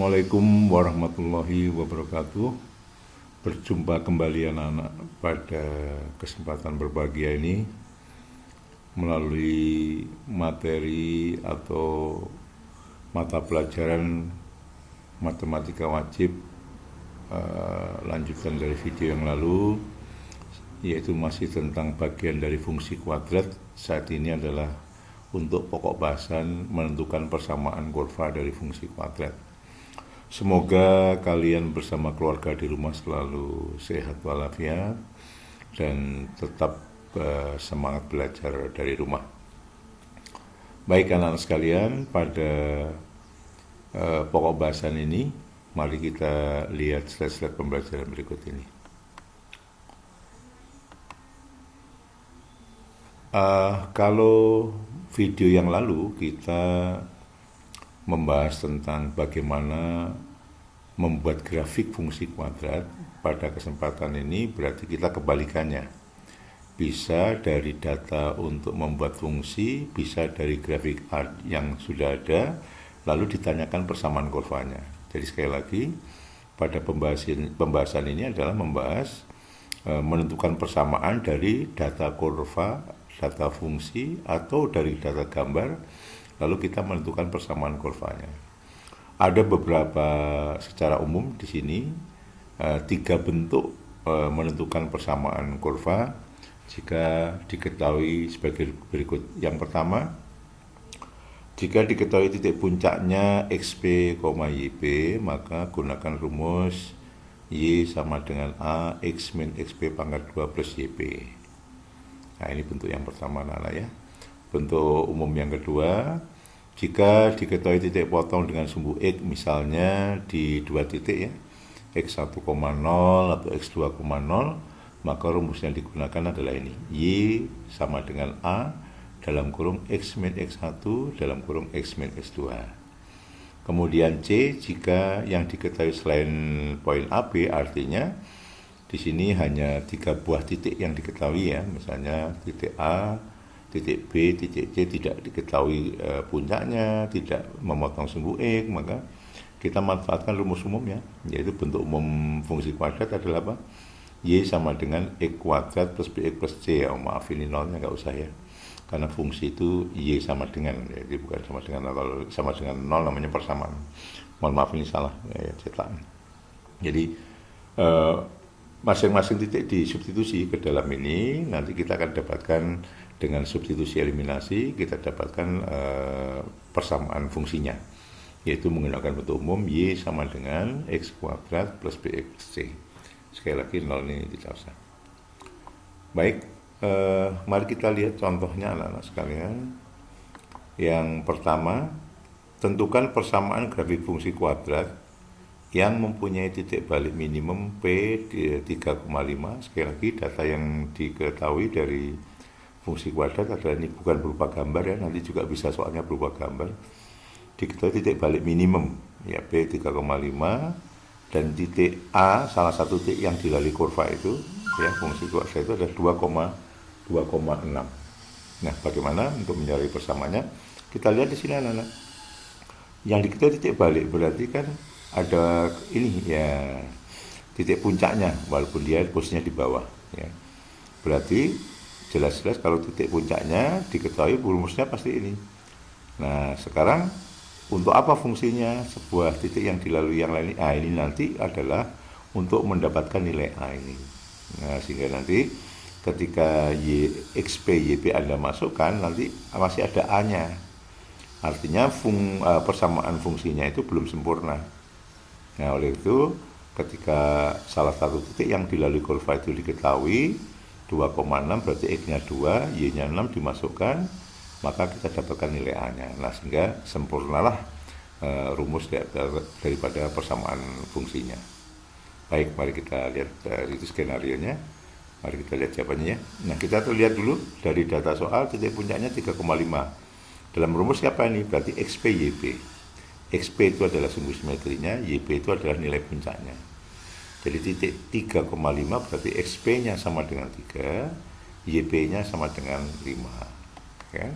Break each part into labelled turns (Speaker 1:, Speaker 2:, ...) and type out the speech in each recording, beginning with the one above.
Speaker 1: Assalamualaikum warahmatullahi wabarakatuh. Berjumpa kembali anak-anak pada kesempatan berbahagia ini melalui materi atau mata pelajaran matematika wajib lanjutan dari video yang lalu, yaitu masih tentang bagian dari fungsi kuadrat. Saat ini adalah untuk pokok bahasan menentukan persamaan kurva dari fungsi kuadrat. Semoga kalian bersama keluarga di rumah selalu sehat walafiat dan tetap semangat belajar dari rumah. Baik anak-anak sekalian, pada pokok bahasan ini mari kita lihat slide-slide pembelajaran berikut ini. Kalau video yang lalu kita membahas tentang bagaimana membuat grafik fungsi kuadrat, pada kesempatan ini berarti kita kebalikannya. Bisa dari data untuk membuat fungsi, bisa dari grafik yang sudah ada, lalu ditanyakan persamaan kurvanya. Jadi sekali lagi, pada pembahasan ini adalah membahas menentukan persamaan dari data kurva, data fungsi, atau dari data gambar, lalu kita menentukan persamaan kurvanya. Ada beberapa secara umum di sini 3 bentuk menentukan persamaan kurva jika diketahui sebagai berikut. Yang pertama, jika diketahui titik puncaknya XP, YP, maka gunakan rumus Y sama dengan A X min XP pangkat 2 plus YP. Nah, ini bentuk yang pertama Nana ya. Bentuk umum yang kedua, jika diketahui titik potong dengan sumbu X misalnya di 2 titik ya, X1,0 atau X2,0, maka rumus yang digunakan adalah ini, Y sama dengan A dalam kurung X min X1 dalam kurung X min X2. Kemudian C, jika yang diketahui selain poin AB, artinya di sini hanya 3 buah titik yang diketahui ya, misalnya titik A, titik B, titik C tidak diketahui puncaknya, tidak memotong sumbu X, maka kita manfaatkan rumus umumnya, yaitu bentuk umum fungsi kuadrat adalah apa? Y sama dengan X kuadrat plus BX plus C. Oh, maaf ini nolnya nggak usah ya, karena fungsi itu Y sama dengan, jadi bukan sama dengan, kalau sama dengan nol namanya persamaan. Mohon maaf ini salah ya, cetakan. Jadi masing-masing titik disubstitusi ke dalam ini, nanti kita akan dapatkan dengan substitusi eliminasi, kita dapatkan persamaan fungsinya, yaitu menggunakan bentuk umum Y sama dengan X kuadrat plus BX plus C. Sekali lagi nol ini tidak usah. Baik, mari kita lihat contohnya anak-anak sekalian. Yang pertama, tentukan persamaan grafik fungsi kuadrat yang mempunyai titik balik minimum P 3,5. Sekali lagi, data yang diketahui dari fungsi kuadrat adalah ini, bukan berupa gambar ya, nanti juga bisa soalnya berupa gambar. Diketahui titik balik minimum ya P 3,5 dan titik A, salah satu titik yang dilalui kurva itu ya, fungsi kuadrat itu ada 2,6. Nah, bagaimana untuk mencari persamaannya? Kita lihat di sini anak-anak. Yang diketahui titik balik berarti kan ada ini ya, titik puncaknya walaupun dia posisinya di bawah ya. Berarti jelas-jelas kalau titik puncaknya diketahui, rumusnya pasti ini. Nah, sekarang untuk apa fungsinya sebuah titik yang dilalui yang lain? Nah, ini nanti adalah untuk mendapatkan nilai A ini. Nah, sehingga nanti ketika XP, YP Anda masukkan, nanti masih ada A-nya. Artinya persamaan fungsinya itu belum sempurna. Nah, oleh itu ketika salah satu titik yang dilalui kurva itu diketahui 2,6, berarti X-nya 2, Y-nya 6 dimasukkan, maka kita dapatkan nilai A-nya. Nah, sehingga sempurnalah rumus daripada persamaan fungsinya. Baik, mari kita lihat itu skenario-nya. Mari kita lihat jawabannya ya. Nah, kita tuh lihat dulu dari data soal, titik puncaknya 3,5. Dalam rumus siapa ini? Berarti XP, YP. XP itu adalah sumbu simetrinya, YP itu adalah nilai puncaknya. Jadi titik 3,5 berarti XP-nya sama dengan 3, YP-nya sama dengan 5. Okay.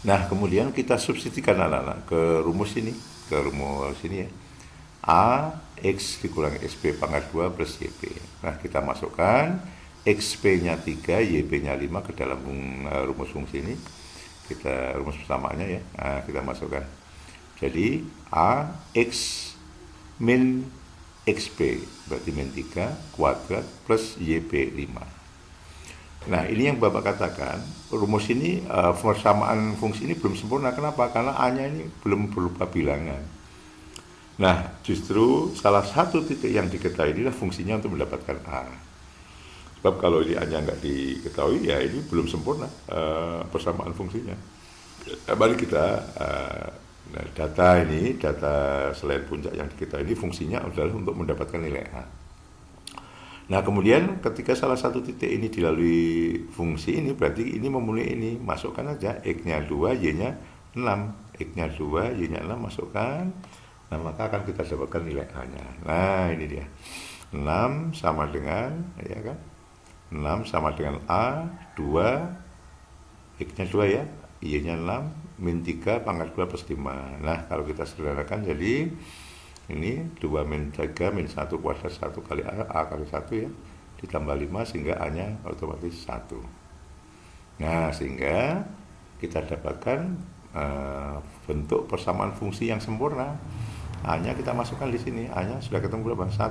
Speaker 1: Nah, kemudian kita substitusikan anak-anak ke rumus ini. ke rumus ini ya. A X dikurangi XP pangkat 2 plus YP. Nah, kita masukkan XP-nya 3, YP-nya 5 ke dalam rumus fungsi ini. Kita rumus persamaannya ya. Nah, kita masukkan. Jadi A X min XP berarti min 3 kuadrat plus YP 5. Nah, ini yang Bapak katakan, rumus ini persamaan fungsi ini belum sempurna. Kenapa? Karena A-nya ini belum berupa bilangan. Nah, justru salah satu titik yang diketahui inilah fungsinya untuk mendapatkan A. Sebab kalau ini A-nya nggak diketahui, ya ini belum sempurna persamaan fungsinya. Mari kita data selain puncak yang diketahui ini fungsinya adalah untuk mendapatkan nilai A. Nah, kemudian ketika salah satu titik ini dilalui fungsi ini, berarti ini memenuhi ini. Masukkan aja X-nya 2, Y-nya 6. X-nya 2, Y-nya 6, masukkan. Nah, maka akan kita dapatkan nilai A-nya. Nah, ini dia. 6 sama dengan, ya kan? 6 sama dengan A, 2, X-nya 2 ya, Y-nya 6, min 3, pangkat 2 plus 5. Nah, kalau kita sederhanakan jadi ini 2 min 3 min 1 kuadrat 1 kali A kali 1 ya, ditambah 5 sehingga A-nya otomatis 1. Nah, sehingga kita dapatkan bentuk persamaan fungsi yang sempurna. A-nya kita masukkan di sini, A-nya sudah ketemu berapa? 1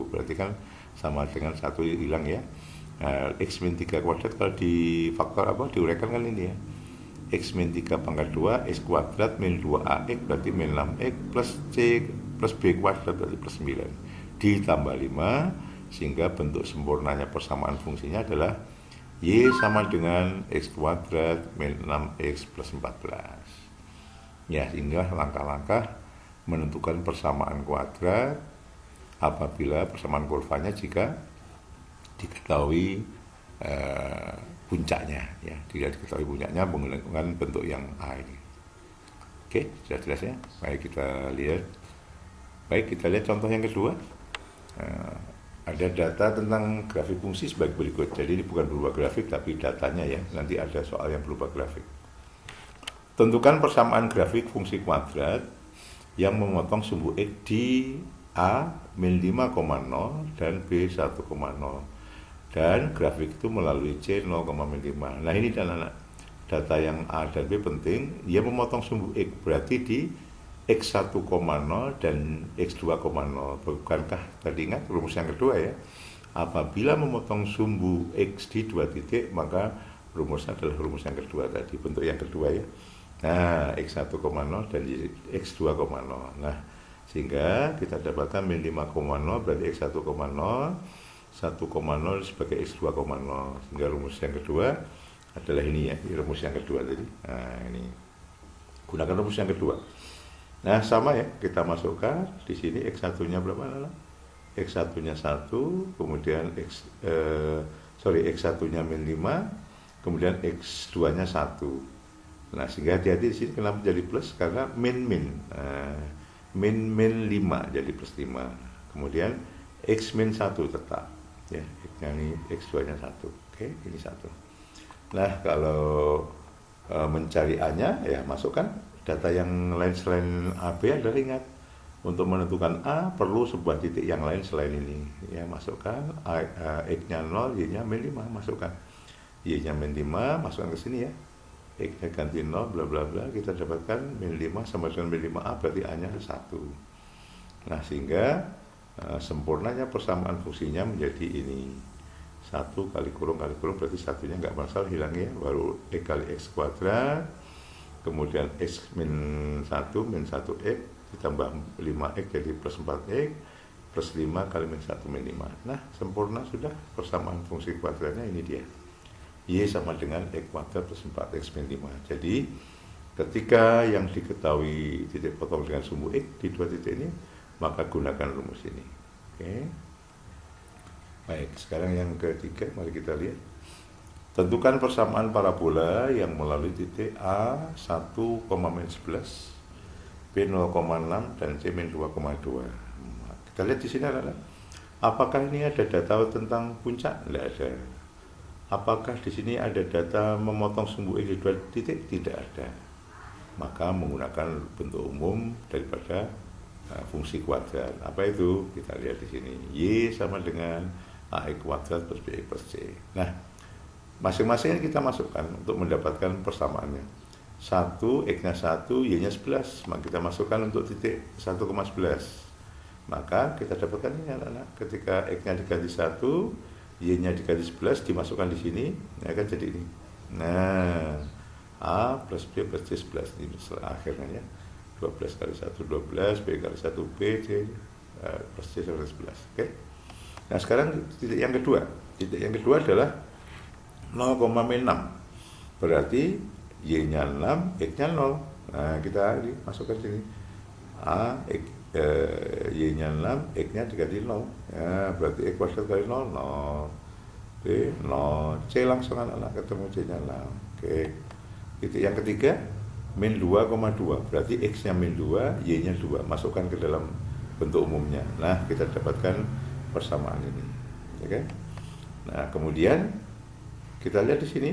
Speaker 1: berarti kan sama dengan 1 hilang ya. X min 3 kuadrat kalau di faktor diuraikan kan ini ya, X min 3 pangkat 2 X kuadrat min 2AX berarti min 6X plus C plus B kuadrat berarti plus 9 ditambah 5, sehingga bentuk sempurnanya persamaan fungsinya adalah Y sama dengan X kuadrat min 6X plus 14 ya. Sehingga langkah-langkah menentukan persamaan kuadrat apabila persamaan kurvanya jika diketahui puncaknya ya, tidak diketahui puncaknya menggunakan bentuk yang A ini. Oke, sudah jelas ya. Baik, kita lihat contoh yang kedua. Ada data tentang grafik fungsi sebagai berikut. Jadi ini bukan berupa grafik tapi datanya ya. Nanti ada soal yang berupa grafik. Tentukan persamaan grafik fungsi kuadrat yang memotong sumbu X di A min 5,0 dan B 1,0. Dan grafik itu melalui C 0,5. Nah, ini data yang A dan B penting. Dia memotong sumbu X berarti di X 1,0 dan X 2,0. Bukankah tadi ingat rumus yang kedua ya? Apabila memotong sumbu X di 2 titik, maka rumusnya adalah rumus yang kedua tadi, bentuk yang kedua ya. Nah, X 1,0 dan X 2,0. Nah, sehingga kita dapatkan min 5,0 berarti X 1,0, 1,0 sebagai X 2,0, sehingga rumus yang kedua adalah ini ya, rumus yang kedua tadi. Nah, ini gunakan rumus yang kedua. Nah, sama ya, kita masukkan di sini X 1-nya berapa Nana? X 1-nya 1, kemudian X 1-nya min 5, kemudian X 2-nya 1. Nah, sehingga hati-hati di sini kenapa jadi plus? Karena min 5 jadi plus 5. Kemudian X min 1 tetap. Ya, ini X2-nya 1. Oke, ini 1. Nah, kalau mencari A-nya, ya masukkan data yang lain selain AB adalah ingat. Untuk menentukan A, perlu sebuah titik yang lain selain ini. Ya, masukkan X-nya 0, Y-nya min 5, masukkan. Y-nya min 5, masukkan ke sini ya. X-nya ganti 0, bla bla bla, kita dapatkan min 5 sama dengan min 5A, berarti A-nya 1. Nah, sehingga sempurnanya persamaan fungsinya menjadi ini 1 kali kurung berarti satunya nggak masalah, hilang ya, baru X kali X kuadrat, kemudian X min 1 X ditambah 5X jadi plus 4X plus 5 kali min 1 min 5. Nah, sempurna sudah persamaan fungsi kuadratnya, ini dia Y sama dengan X kuadrat plus 4X min 5. Jadi ketika yang diketahui titik potong dengan sumbu X di 2 titik ini, maka gunakan rumus ini. Oke. Baik, sekarang yang ketiga, mari kita lihat. Tentukan persamaan parabola yang melalui titik A 1,-11, B 0,6 dan C min 2,2. Kita lihat di sini adalah apakah ini ada data tentang puncak? Tidak ada. Apakah di sini ada data memotong sumbu X di 2 titik? Tidak ada. maka menggunakan bentuk umum daripada fungsi kuadrat. Apa itu? Kita lihat di sini. Y sama dengan AX kuadrat plus BX plus C. Nah, masing-masing kita masukkan untuk mendapatkan persamaannya. 1, X-nya 1, Y-nya 11. Maka kita masukkan untuk titik 1,11. Maka kita dapatkan ini anak-anak. Ketika X-nya diganti 1, Y-nya diganti 11, dimasukkan di sini, ya kan jadi ini. Nah, A plus B plus C 11 ini akhirnya ya. 12 kali 1, 12, B kali 1, B, C plus C sama 11. Oke. Nah, sekarang titik yang kedua. Titik yang kedua adalah 0,6. Berarti Y-nya 6, X-nya 0. Nah, kita ini masukkan sini. A, Y-nya 6, X-nya diganti 0. Ya, berarti X kuadrat kali 0, 0. B, 0. C langsung anak-anak ketemu C-nya 6. Oke. Titik yang ketiga, min 2,2. Berarti X-nya min 2, Y-nya 2. Masukkan ke dalam bentuk umumnya. Nah, kita dapatkan persamaan ini. Ya kan? Nah, kemudian kita lihat di sini.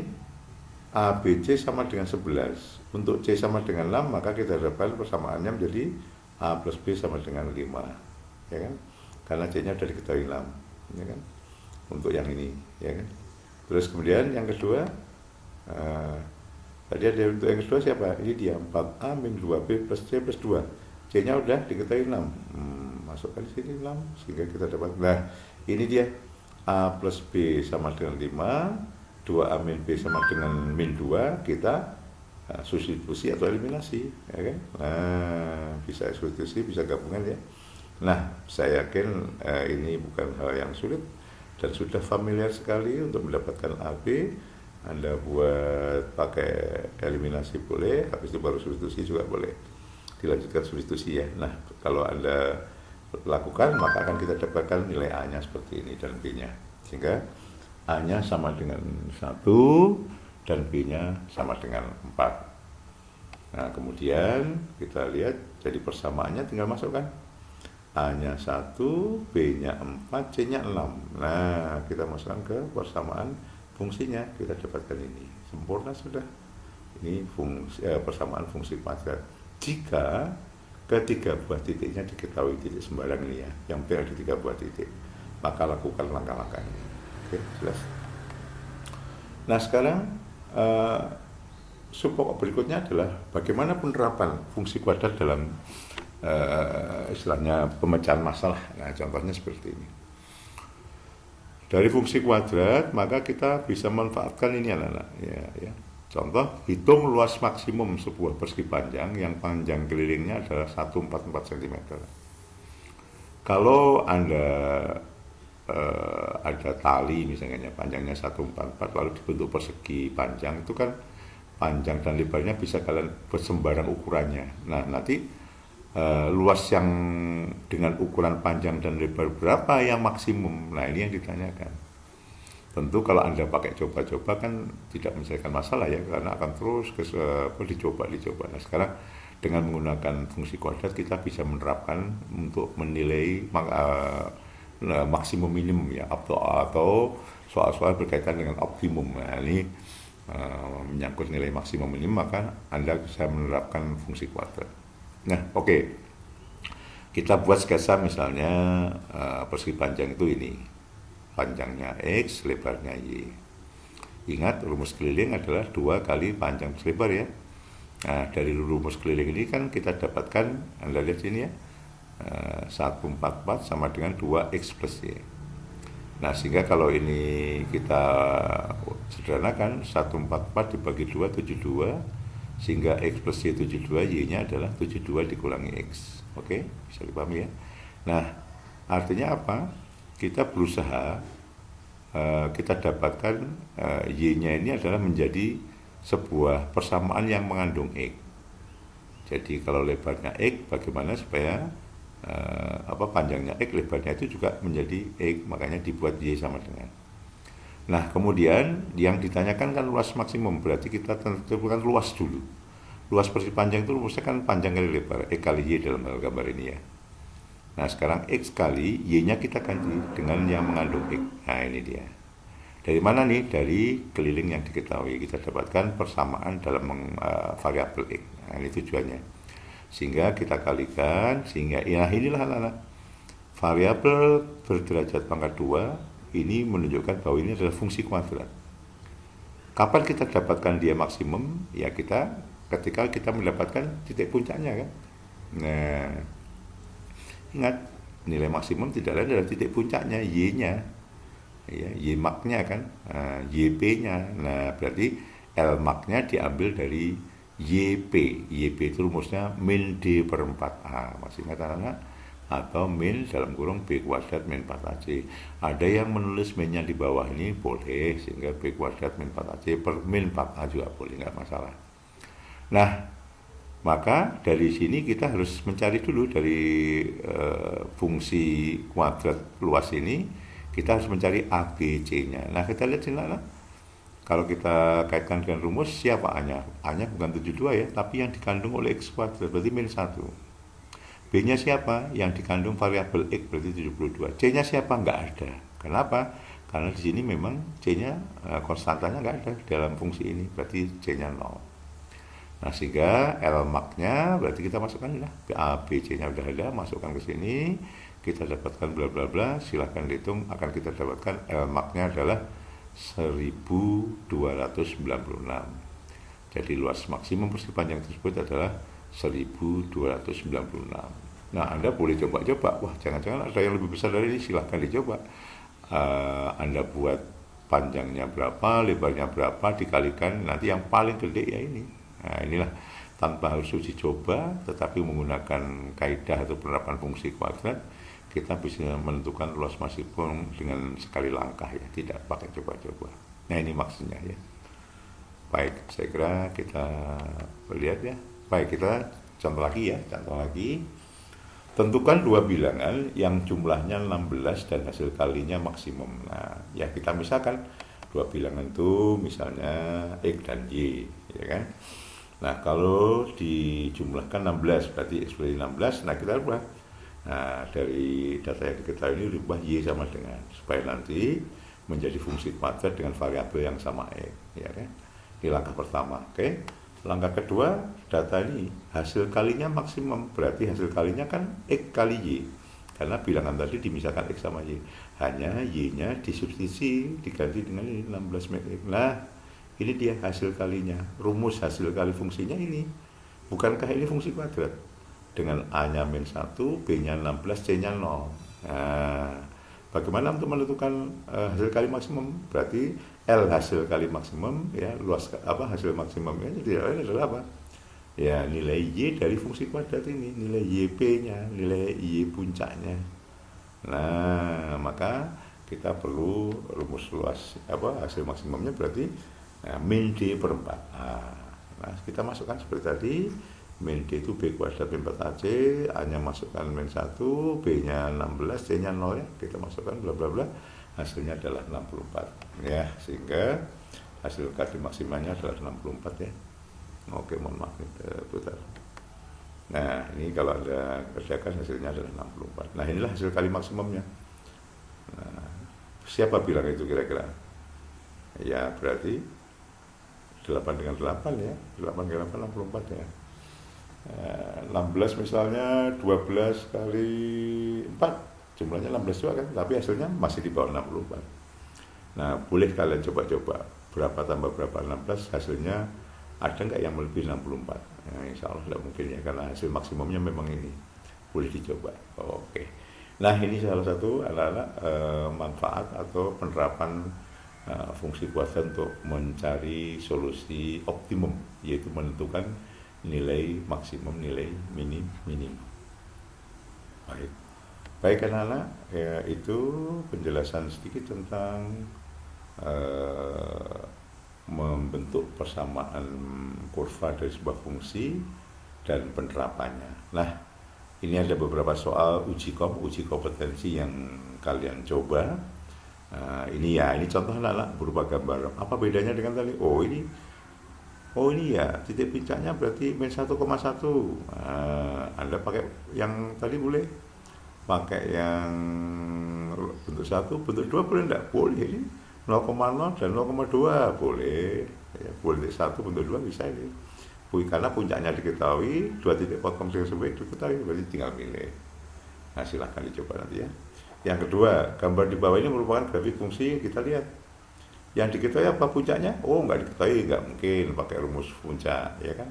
Speaker 1: A, B, C sama dengan 11. Untuk C sama dengan 6, maka kita dapatkan persamaannya menjadi A plus B sama dengan 5. Ya kan? Karena C-nya sudah diketahui 6. Ya kan? Untuk yang ini. Ya kan? Terus kemudian yang kedua, tadi ada untuk yang kedua siapa? Ini dia 4A min 2B plus C plus 2. C-nya udah diketahui 6. Masukkan di sini 6 sehingga kita dapat. Nah, ini dia A plus B sama dengan 5, 2A min B sama dengan min 2, kita substitusi atau eliminasi, ya kan? Nah, bisa substitusi, bisa gabungan ya. Nah, saya yakin ini bukan hal yang sulit dan sudah familiar sekali untuk mendapatkan AB. Anda buat pakai eliminasi boleh, habis itu baru substitusi juga boleh. Dilanjutkan substitusi ya. Nah, kalau Anda lakukan, maka akan kita dapatkan nilai A-nya seperti ini dan B-nya. Sehingga A-nya sama dengan 1 dan B-nya sama dengan 4. Nah, kemudian kita lihat jadi persamaannya tinggal masukkan. A-nya 1, B-nya 4, C-nya 6. Nah, kita masukkan ke persamaan fungsinya, kita dapatkan ini. Sempurna sudah. Ini persamaan fungsi kuadrat. Jika ketiga buah titiknya diketahui titik sembarang ini ya, yang penting ada 3 buah titik, maka lakukan langkah-langkahnya. Oke, jelas. Nah, sekarang sub-pokok berikutnya adalah bagaimana penerapan fungsi kuadrat dalam istilahnya pemecahan masalah. Nah, contohnya seperti ini. Dari fungsi kuadrat, maka kita bisa manfaatkan ini anak-anak. Ya. Contoh, hitung luas maksimum sebuah persegi panjang yang panjang kelilingnya adalah 144 cm. Kalau Anda ada tali misalnya panjangnya 144 lalu dibentuk persegi panjang, itu kan panjang dan lebarnya bisa kalian bersembarang ukurannya. Nah, nanti luas yang dengan ukuran panjang dan lebar berapa yang maksimum? Nah, ini yang ditanyakan. Tentu kalau Anda pakai coba-coba kan tidak menyelesaikan masalah ya, karena akan terus dicoba. Nah, sekarang dengan menggunakan fungsi kuadrat kita bisa menerapkan untuk menilai maksimum minimum ya, atau soal-soal berkaitan dengan optimum. Nah, ini menyangkut nilai maksimum minimum, maka Anda bisa menerapkan fungsi kuadrat. Nah, oke. Kita buat sketsa misalnya persegi panjang itu ini. Panjangnya X, lebarnya Y. Ingat, rumus keliling adalah 2 kali panjang plus lebar ya. Nah, dari rumus keliling ini kan kita dapatkan, Anda lihat sini ya, 144 sama dengan 2X plus Y. Nah, sehingga kalau ini kita sederhanakan, 144 dibagi 2, 72, sehingga X plus Y 72, Y-nya adalah 72 dikurangi X. Oke, bisa dipahami ya. Nah, artinya apa? Kita berusaha, kita dapatkan Y-nya ini adalah menjadi sebuah persamaan yang mengandung X. Jadi kalau lebarnya X, bagaimana supaya panjangnya X, lebarnya itu juga menjadi X, makanya dibuat Y sama dengan. Nah, kemudian yang ditanyakan kan luas maksimum, berarti kita tentukan luas dulu. Luas persegi panjang itu rumusnya kan panjang kali lebar, X kali Y dalam hal gambar ini ya. Nah, sekarang X kali Y-nya kita ganti dengan yang mengandung X. Nah, ini dia. Dari mana nih? Dari keliling yang diketahui. Kita dapatkan persamaan dalam variabel X. Nah, ini tujuannya. Sehingga kita kalikan, sehingga ya inilah anak-anak. Variabel berderajat pangkat 2 ini menunjukkan bahwa ini adalah fungsi kuadrat. Kapan kita dapatkan dia maksimum? Ya ketika kita mendapatkan titik puncaknya kan. Nah, ingat nilai maksimum tidak lain adalah titik puncaknya, y-nya. Ya, y max-nya kan, yp-nya. Nah, berarti L max-nya diambil dari yp. Yp itu rumusnya min d per 4a. Masih ingat anak-anak? Atau min dalam kurung b kuadrat min 4ac. Ada yang menulis minnya di bawah ini boleh, sehingga b kuadrat min 4ac per min 4a juga boleh, nggak masalah. Nah, maka dari sini kita harus mencari dulu dari fungsi kuadrat luas ini, kita harus mencari A, B, C-nya. Nah, kita lihat sini lah. Kalau kita kaitkan dengan rumus, siapa A-nya? A-nya bukan 72 ya, tapi yang dikandung oleh X kuadrat, berarti min 1. B-nya siapa? Yang dikandung variabel X, berarti 72. C-nya siapa? Nggak ada. Kenapa? Karena di sini memang C-nya, konstantanya nggak ada dalam fungsi ini, berarti C-nya 0. Nah, sehingga L max-nya berarti kita masukkan lah. A, B, C-nya udah ada, masukkan ke sini. Kita dapatkan bla bla bla, silahkan dihitung, akan kita dapatkan L max-nya adalah 1296. Jadi luas maksimum persegi panjang tersebut adalah 1296. Nah, Anda boleh coba-coba, wah jangan-jangan ada yang lebih besar dari ini, silahkan dicoba. Anda buat panjangnya berapa, lebarnya berapa, dikalikan, nanti yang paling gede ya ini. Nah, inilah tanpa harus uji coba, tetapi menggunakan kaidah atau penerapan fungsi kuadrat, kita bisa menentukan luas maksimum dengan sekali langkah ya, tidak pakai coba-coba. Nah, ini maksudnya ya. Baik, saya kira kita lihat ya. Baik, kita contoh lagi ya, contoh lagi. Tentukan dua bilangan yang jumlahnya 16 dan hasil kalinya maksimum. Nah, ya kita misalkan dua bilangan itu misalnya X dan Y, ya kan? Nah, kalau dijumlahkan 16 berarti X berarti 16, nah kita ubah. Nah, dari data yang diketahui ini rubah Y sama dengan, supaya nanti menjadi fungsi kuadrat dengan variabel yang sama X, ya kan? Ini langkah pertama, oke? Langkah kedua, data ini hasil kalinya maksimum, berarti hasil kalinya kan X kali Y, karena bilangan tadi dimisahkan X sama Y, hanya Y-nya disubstitusi, diganti dengan ini 16 X. Nah, ini dia hasil kalinya, rumus hasil kali fungsinya ini. Bukankah ini fungsi kuadrat? Dengan A-nya min 1, B-nya 16, C-nya 0. Nah, bagaimana untuk menentukan hasil kali maksimum? Berarti L hasil kali maksimum, ya luas hasil maksimumnya tidak lain adalah apa? Ya nilai Y dari fungsi kuadrat ini, nilai YP-nya, nilai Y puncaknya. Nah, maka kita perlu rumus luas hasil maksimumnya berarti min D per 4. Nah, kita masukkan seperti tadi. Min D itu B kuadrat min 4AC, A-nya masukkan min 1, B-nya 16, C-nya 0 ya, kita masukkan bla bla bla, hasilnya adalah 64 ya, sehingga hasil kali maksimalnya adalah 64 ya. Oke, mohon maaf putar. Nah, ini kalau Anda kerjakan hasilnya adalah 64. Nah, inilah hasil kali maksimumnya. Nah, siapa bilang itu kira-kira? Ya, berarti 8 dengan 8 ya, 8 dengan 8, 64 ya. 16 misalnya 12 kali 4 jumlahnya 16 juga kan, tapi hasilnya masih di bawah 64. Nah, boleh kalian coba-coba berapa tambah berapa 16, hasilnya ada nggak yang melebihi 64? Nah, insya Allah tidak mungkin ya, karena hasil maksimumnya memang ini. Boleh dicoba. Oke. Nah, ini salah satu anak-anak manfaat atau penerapan fungsi kuadrat untuk mencari solusi optimum, yaitu menentukan nilai maksimum, nilai minim. Baik anak-anak, ya, itu penjelasan sedikit tentang membentuk persamaan kurva dari sebuah fungsi dan penerapannya. Nah, ini ada beberapa soal uji kompetensi yang kalian coba. Ini contoh anak-anak berupa gambar. Apa bedanya dengan tadi? Oh ini ya, titik puncaknya berarti min 1,1. Anda pakai yang tadi boleh, pakai yang bentuk 1, bentuk 2 boleh enggak? Boleh. Ini 0,0 dan 0,2 boleh. Ya, boleh 1 bentuk 2 bisa ini. Karena puncaknya diketahui, 2 titik potong tersebut diketahui, berarti tinggal milih. Nah, silahkan dicoba nanti ya. Yang kedua, gambar di bawah ini merupakan grafik fungsi, kita lihat. Yang diketahui apa puncaknya? Oh, nggak diketahui, nggak mungkin pakai rumus puncak, ya kan?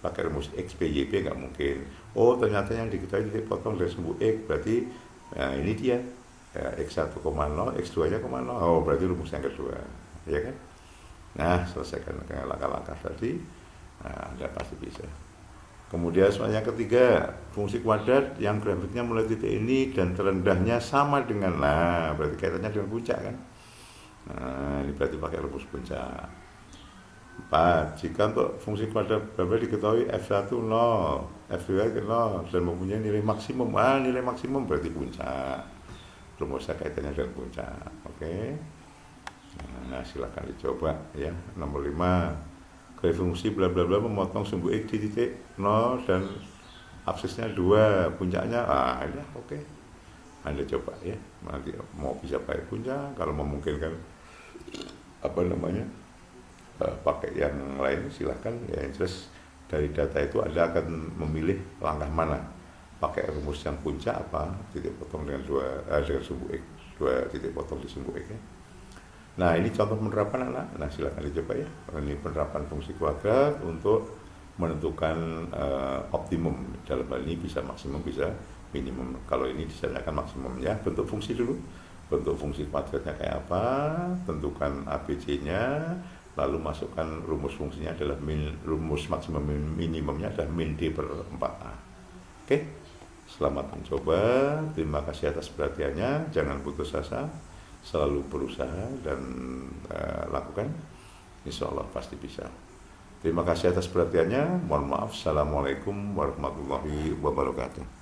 Speaker 1: Pakai rumus X, Y, P nggak mungkin. Oh, ternyata yang diketahui titik potong dari sumbu X, berarti nah ini dia. Ya, X1,0, X2-nya 0,0. Oh, berarti rumus yang kedua, ya kan? Nah, selesaikan langkah-langkah tadi. Nah, Anda pasti bisa. Kemudian soal yang ketiga, fungsi kuadrat yang grafiknya mulai titik ini dan terendahnya sama dengan, nah berarti kaitannya dengan puncak kan. Nah, ini berarti pakai rumus puncak. 4. Jika untuk fungsi kuadrat berapa diketahui F1 0, F2 0 dan mempunyai nilai maksimum. Nilai maksimum berarti puncak. Rumusnya kaitannya dengan puncak. Oke. Nah, silakan dicoba ya. Nomor 5. Grafik fungsi bla bla bla memotong sumbu X di titik 0 dan absisnya 2, puncaknya ini oke. Anda coba ya. Nanti mau bisa pakai puncak, kalau memungkinkan pakai yang lain silahkan ya. Yang jelas dari data itu Anda akan memilih langkah mana, pakai rumus yang puncak apa titik potong dengan dengan sumbu X, 2 titik potong di sumbu X ya. Nah, ini contoh penerapan anak. Nah, silakan dicoba ya. Ini penerapan fungsi kuadrat untuk menentukan optimum. Dalam hal ini bisa maksimum, bisa minimum. Kalau ini ditanyakan maksimum ya. Bentuk fungsi dulu. Bentuk fungsi kuadratnya kayak apa? Tentukan ABC-nya. Lalu masukkan rumus fungsinya adalah rumus maksimum minimumnya adalah min D per 4A. Oke. Selamat mencoba. Terima kasih atas perhatiannya. Jangan putus asa. Selalu berusaha dan lakukan, insya Allah pasti bisa. Terima kasih atas perhatiannya. Mohon maaf. Assalamualaikum warahmatullahi wabarakatuh.